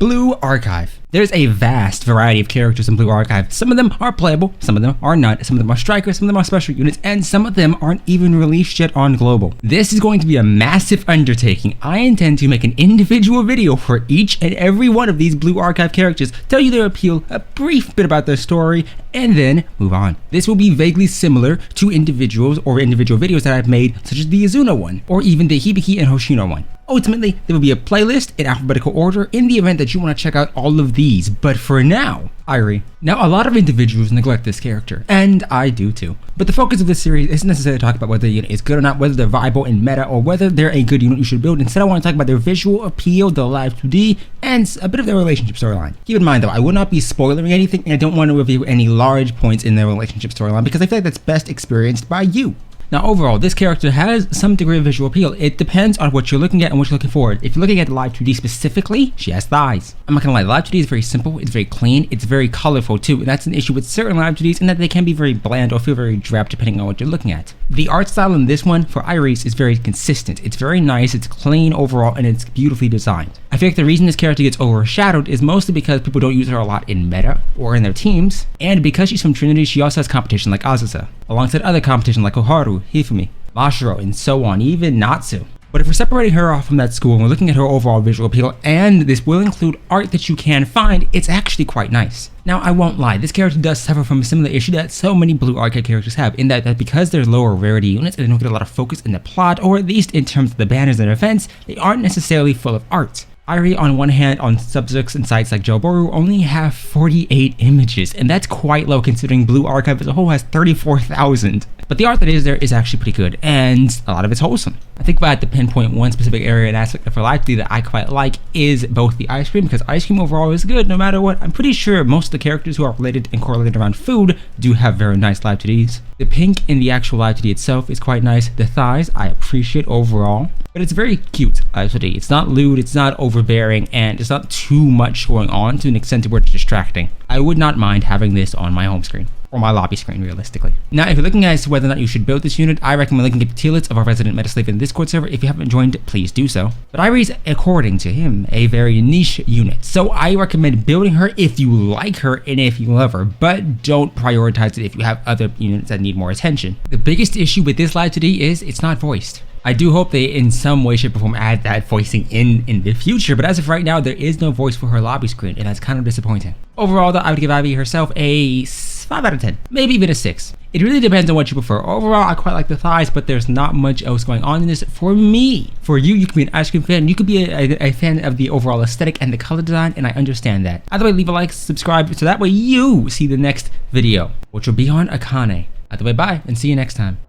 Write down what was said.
Blue Archive. There's a vast variety of characters in Blue Archive. Some of them are playable, some of them are not, some of them are strikers, some of them are special units, and some of them aren't even released yet on Global. This is going to be a massive undertaking. I intend to make an individual video for each and every one of these Blue Archive characters, tell you their appeal, a brief bit about their story, and then move on. This will be vaguely similar to individual videos that I've made, such as the Izuna one, or even the Hibiki and Hoshino one. Ultimately, there will be a playlist in alphabetical order in the event that you want to check out all of these, but for now, Airi. Now, a lot of individuals neglect this character, and I do too. But the focus of this series isn't necessarily to talk about whether the unit is good or not, whether they're viable in meta, or whether they're a good unit you should build. Instead, I want to talk about their visual appeal, the live 2D, and a bit of their relationship storyline. Keep in mind though, I will not be spoiling anything, and I don't want to review any large points in their relationship storyline because I feel like that's best experienced by you. Now overall, this character has some degree of visual appeal. It depends on what you're looking at and what you're looking for. If you're looking at the live 2D specifically, she has thighs. I'm not gonna lie, the live 2D is very simple, it's very clean, it's very colorful too, and that's an issue with certain live 2Ds in that they can be very bland or feel very drab depending on what you're looking at. The art style in this one for Airi's is very consistent. It's very nice, it's clean overall, and it's beautifully designed. I feel like the reason this character gets overshadowed is mostly because people don't use her a lot in meta or in their teams, and because she's from Trinity, she also has competition like Azusa, alongside other competition like Koharu, Hifumi, Mashiro, and so on, even Natsu. But if we're separating her off from that school and we're looking at her overall visual appeal, and this will include art that you can find, it's actually quite nice. Now, I won't lie, this character does suffer from a similar issue that so many Blue Archive characters have, in that because they're lower rarity units and they don't get a lot of focus in the plot, or at least in terms of the banners and events, they aren't necessarily full of art. Airi, on one hand, on subjects and sites like Joboru, only have 48 images, and that's quite low considering Blue Archive as a whole has 34,000. But the art that is there is actually pretty good, and a lot of it's wholesome. I think if I had to pinpoint one specific area and aspect of her life that I quite like is both the ice cream, because ice cream overall is good no matter what. I'm pretty sure most of the characters who are related and correlated around food do have very nice live 2Ds. The pink in the actual live 2D itself is quite nice. The thighs I appreciate overall, but it's very cute live 2D. It's not lewd, it's not overbearing, and it's not too much going on to an extent where it's distracting. I would not mind having this on my home screen, or my lobby screen realistically. Now, if you're looking as to whether or not you should build this unit, I recommend looking at the tier list of our resident Metaslave in the Discord server. If you haven't joined, please do so. But Airi's, according to him, a very niche unit, so I recommend building her if you like her and if you love her, but don't prioritize it if you have other units that need more attention. The biggest issue with this live 2D is it's not voiced. I do hope they in some way, shape, or form add that voicing in the future, but as of right now, there is no voice for her lobby screen, and that's kind of disappointing. Overall though, I would give Airi herself a 5 out of 10, maybe even a 6. It really depends on what you prefer. Overall, I quite like the thighs, but there's not much else going on in this for me. For you, you could be an ice cream fan, you could be a fan of the overall aesthetic and the color design, and I understand that. Either way, leave a like, subscribe, so that way you see the next video, which will be on Akane. Either way, bye, and see you next time.